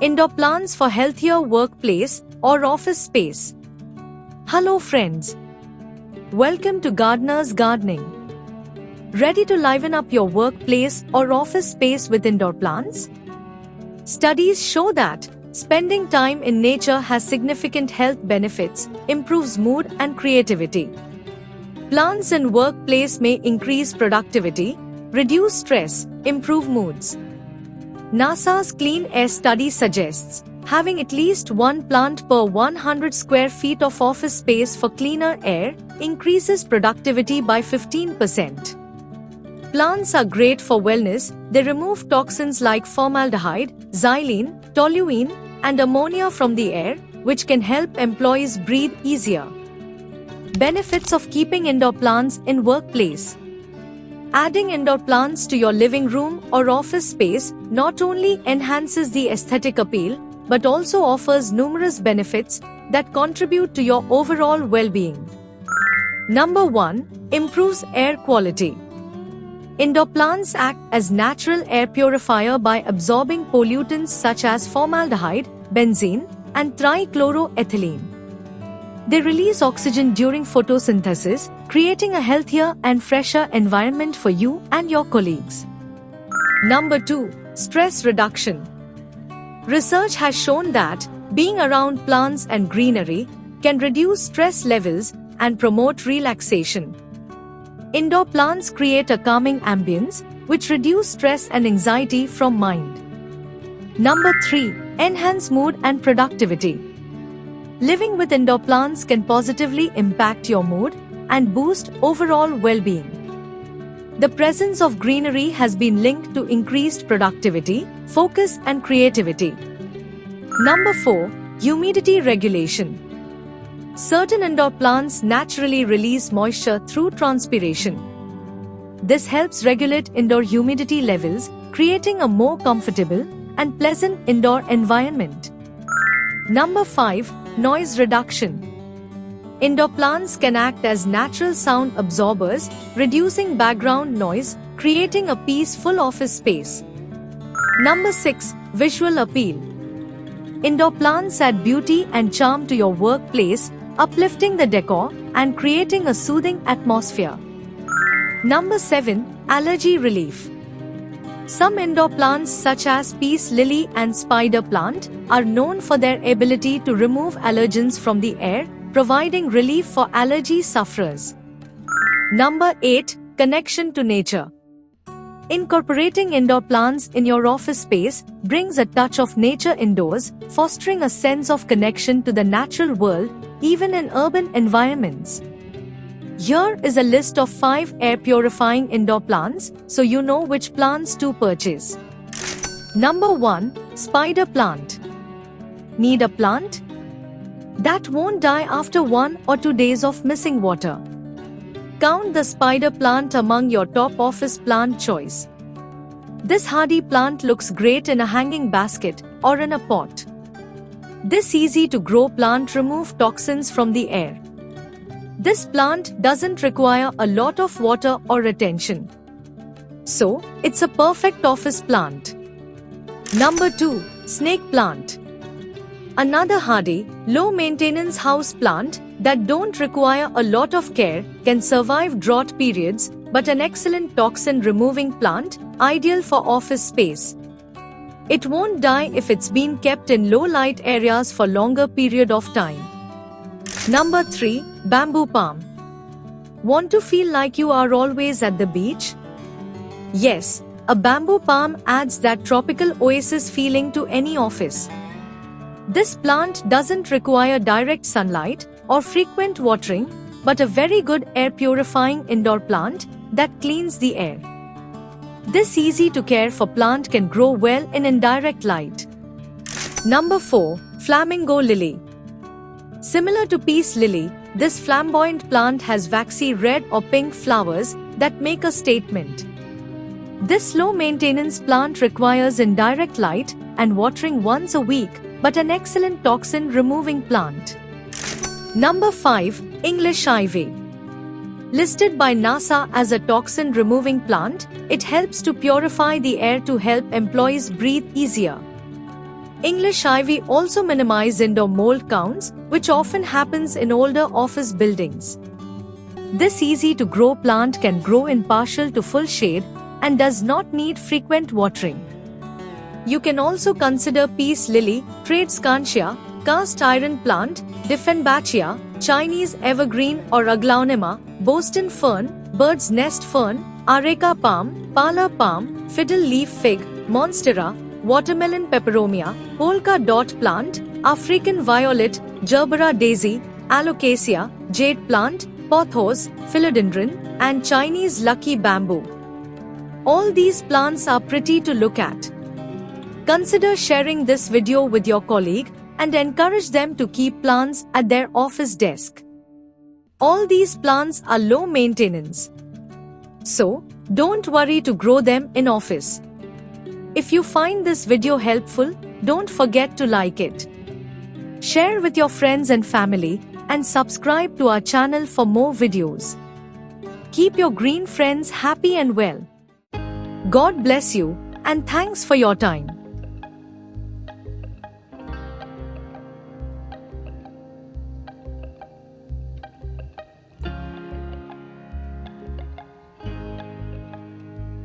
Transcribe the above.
Indoor plants for healthier workplace or office space. Hello friends. Welcome to Gardener's Gardening. Ready to liven up your workplace or office space with indoor plants? Studies show that spending time in nature has significant health benefits, improves mood and creativity. Plants in workplace may increase productivity, reduce stress, improve moods. NASA's Clean Air study suggests having at least one plant per 100 square feet of office space for cleaner air increases productivity by 15%. Plants are great for wellness. They remove toxins like formaldehyde, xylene, toluene, and ammonia from the air, which can help employees breathe easier. Benefits of keeping indoor plants in workplace. Adding indoor plants to your living room or office space not only enhances the aesthetic appeal, but also offers numerous benefits that contribute to your overall well-being. Number 1. Improves air quality. Indoor plants act as natural air purifier by absorbing pollutants such as formaldehyde, benzene, and trichloroethylene. They release oxygen during photosynthesis, creating a healthier and fresher environment for you and your colleagues. Number 2. Stress reduction. Research has shown that being around plants and greenery can reduce stress levels and promote relaxation. Indoor plants create a calming ambience, which reduce stress and anxiety from mind. Number 3. Enhance mood and productivity. Living with indoor plants can positively impact your mood and boost overall well-being. The presence of greenery has been linked to increased productivity, focus, and creativity. Number 4. Humidity regulation. Certain indoor plants naturally release moisture through transpiration. This helps regulate indoor humidity levels, creating a more comfortable and pleasant indoor environment. Number 5. Noise reduction. Indoor plants can act as natural sound absorbers, reducing background noise, creating a peaceful office space. Number 6. Visual appeal. Indoor plants add beauty and charm to your workplace, uplifting the decor and creating a soothing atmosphere. Number 7. Allergy relief. Some indoor plants such as peace lily and spider plant are known for their ability to remove allergens from the air, providing relief for allergy sufferers. Number 8. Connection to nature. Incorporating indoor plants in your office space brings a touch of nature indoors, fostering a sense of connection to the natural world, even in urban environments. Here is a list of 5 air-purifying indoor plants, so you know which plants to purchase. Number 1. Spider plant. Need a plant that won't die after 1 or 2 days of missing water? Count the spider plant among your top office plant choice. This hardy plant looks great in a hanging basket or in a pot. This easy-to-grow plant removes toxins from the air. This plant doesn't require a lot of water or attention. So, it's a perfect office plant. Number 2. Snake plant. Another hardy, low-maintenance house plant that don't require a lot of care, can survive drought periods, but an excellent toxin-removing plant, ideal for office space. It won't die if it's been kept in low-light areas for longer period of time. Number 3. Bamboo palm. Want to feel like you are always at the beach? Yes, a bamboo palm adds that tropical oasis feeling to any office. This plant doesn't require direct sunlight or frequent watering, but a very good air-purifying indoor plant that cleans the air. This easy-to-care for plant can grow well in indirect light. Number 4. Flamingo lily. Similar to peace lily, this flamboyant plant has waxy red or pink flowers that make a statement. This low-maintenance plant requires indirect light and watering once a week, but an excellent toxin-removing plant. Number 5. English ivy. Listed by NASA as a toxin-removing plant, it helps to purify the air to help employees breathe easier. English ivy also minimize indoor mold counts, which often happens in older office buildings. This easy to grow plant can grow in partial to full shade and does not need frequent watering. You can also consider peace lily, tradescantia, cast iron plant, Dieffenbachia, Chinese evergreen or aglaonema, Boston fern, bird's nest fern, areca palm, parlor palm, fiddle leaf fig, monstera, watermelon peperomia, polka dot plant, African violet, gerbera daisy, alocasia, jade plant, pothos, philodendron, and Chinese lucky bamboo. All these plants are pretty to look at. Consider sharing this video with your colleague and encourage them to keep plants at their office desk. All these plants are low maintenance, so don't worry to grow them in office. If you find this video helpful, don't forget to like it. Share with your friends and family and subscribe to our channel for more videos. Keep your green friends happy and well. God bless you and thanks for your time.